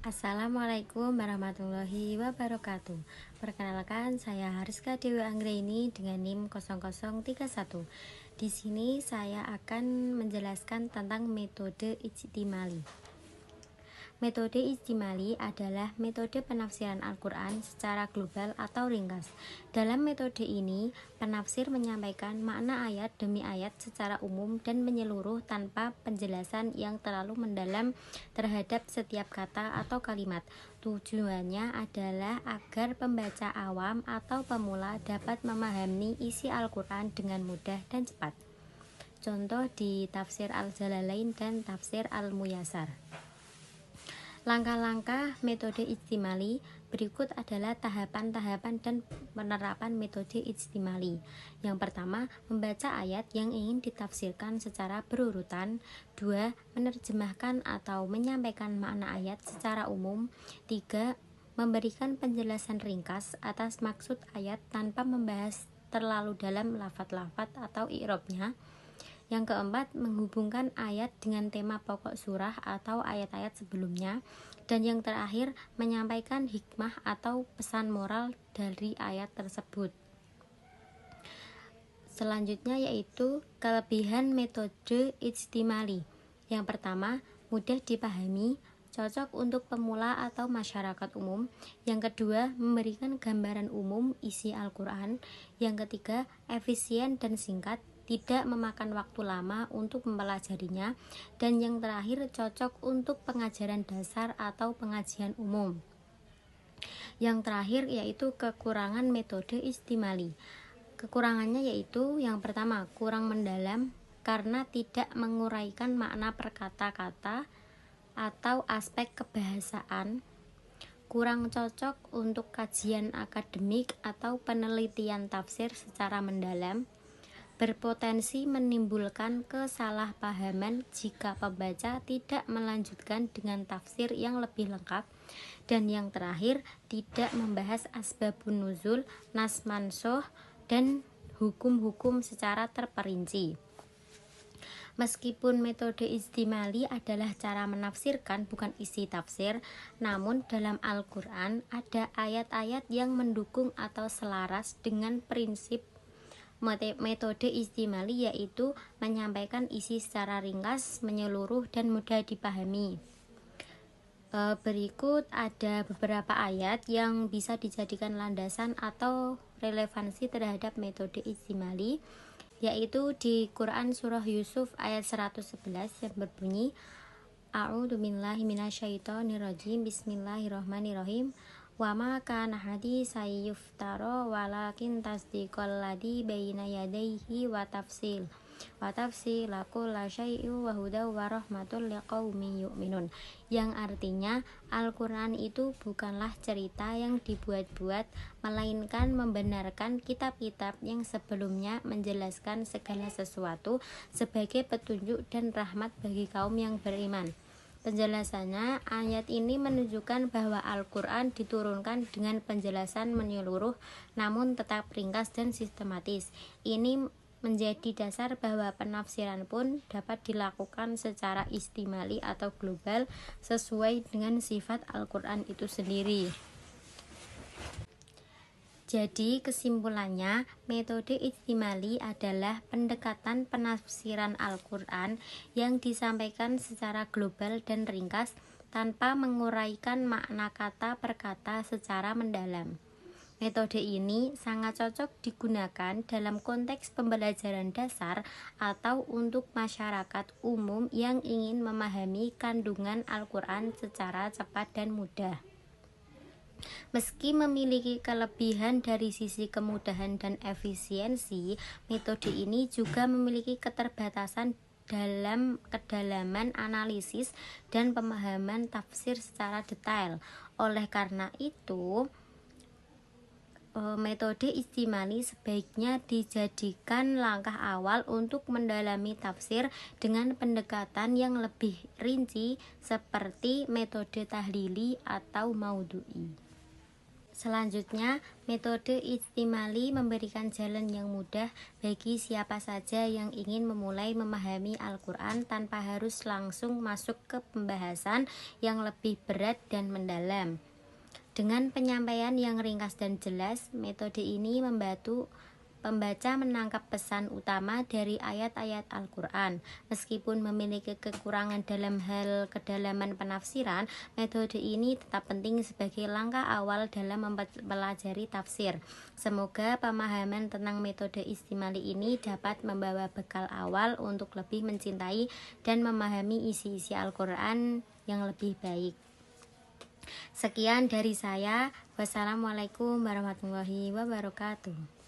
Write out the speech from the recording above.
Assalamualaikum warahmatullahi wabarakatuh. Perkenalkan, saya Hariska Dewi Anggraini dengan NIM 0031. Di sini saya akan menjelaskan tentang metode ijtimali. Metode ijtimali adalah metode penafsiran Al-Quran secara global atau ringkas. Dalam metode ini, penafsir menyampaikan makna ayat demi ayat secara umum dan menyeluruh tanpa penjelasan yang terlalu mendalam terhadap setiap kata atau kalimat. Tujuannya adalah agar pembaca awam atau pemula dapat memahami isi Al-Quran dengan mudah dan cepat. Contoh di Tafsir Al-Jalalain dan Tafsir Al-Muyassar. Langkah-langkah metode ijtimali berikut adalah tahapan-tahapan dan penerapan metode ijtimali. Yang pertama, membaca ayat yang ingin ditafsirkan secara berurutan. 2. Menerjemahkan atau menyampaikan makna ayat secara umum. 3. Memberikan penjelasan ringkas atas maksud ayat tanpa membahas terlalu dalam lafadz-lafadz atau i'rabnya. Yang keempat, menghubungkan ayat dengan tema pokok surah atau ayat-ayat sebelumnya. Dan yang terakhir, menyampaikan hikmah atau pesan moral dari ayat tersebut. Selanjutnya yaitu kelebihan metode ijtimali. Yang pertama, mudah dipahami, cocok untuk pemula atau masyarakat umum. Yang kedua, memberikan gambaran umum isi Al-Quran. Yang ketiga, efisien dan singkat, tidak memakan waktu lama untuk mempelajarinya. Dan yang terakhir, cocok untuk pengajaran dasar atau pengajian umum. Yang terakhir yaitu kekurangan metode ijtimali. Kekurangannya yaitu yang pertama, kurang mendalam karena tidak menguraikan makna per kata-kata atau aspek kebahasaan, kurang cocok untuk kajian akademik atau penelitian tafsir secara mendalam, berpotensi menimbulkan kesalahpahaman jika pembaca tidak melanjutkan dengan tafsir yang lebih lengkap, dan yang terakhir, tidak membahas asbabun nuzul, nas mansukh, dan hukum-hukum secara terperinci. Meskipun metode ijtimali adalah cara menafsirkan bukan isi tafsir, namun dalam Al-Quran ada ayat-ayat yang mendukung atau selaras dengan prinsip metode ijtimali, yaitu menyampaikan isi secara ringkas, menyeluruh, dan mudah dipahami. Berikut ada beberapa ayat yang bisa dijadikan landasan atau relevansi terhadap metode ijtimali, yaitu di Quran surah Yusuf ayat 111 yang berbunyi, A'udzubillahi minasyaitonirrajim, Bismillahirrahmanirrahim. Wa ma kana haditsan yuftara walakin tasdiqal ladzi baina yadayhi wa tafsila kulli syai'in wa hudaw wa rahmatul liqaumin yu'minun. Yang artinya, Al-Quran itu bukanlah cerita yang dibuat-buat, melainkan membenarkan kitab-kitab yang sebelumnya menjelaskan segala sesuatu sebagai petunjuk dan rahmat bagi kaum yang beriman. Penjelasannya, ayat ini menunjukkan bahwa Al-Quran diturunkan dengan penjelasan menyeluruh namun tetap ringkas dan sistematis. Ini menjadi dasar bahwa penafsiran pun dapat dilakukan secara ijtimali atau global sesuai dengan sifat Al-Quran itu sendiri. Jadi kesimpulannya, metode ijtimali adalah pendekatan penafsiran Al-Quran yang disampaikan secara global dan ringkas tanpa menguraikan makna kata per kata secara mendalam. Metode ini sangat cocok digunakan dalam konteks pembelajaran dasar atau untuk masyarakat umum yang ingin memahami kandungan Al-Quran secara cepat dan mudah. Meski memiliki kelebihan dari sisi kemudahan dan efisiensi, metode ini juga memiliki keterbatasan dalam kedalaman analisis dan pemahaman tafsir secara detail. Oleh karena itu, metode ijtimali sebaiknya dijadikan langkah awal untuk mendalami tafsir dengan pendekatan yang lebih rinci seperti metode tahlili atau maudhu'i. Selanjutnya, metode istimali memberikan jalan yang mudah bagi siapa saja yang ingin memulai memahami Al-Quran tanpa harus langsung masuk ke pembahasan yang lebih berat dan mendalam. Dengan penyampaian yang ringkas dan jelas, metode ini membantu pembaca menangkap pesan utama dari ayat-ayat Al-Quran. Meskipun memiliki kekurangan dalam hal kedalaman penafsiran, metode ini tetap penting sebagai langkah awal dalam mempelajari tafsir. Semoga pemahaman tentang metode istimali ini dapat membawa bekal awal untuk lebih mencintai dan memahami isi-isi Al-Quran yang lebih baik. Sekian dari saya. Wassalamualaikum warahmatullahi wabarakatuh.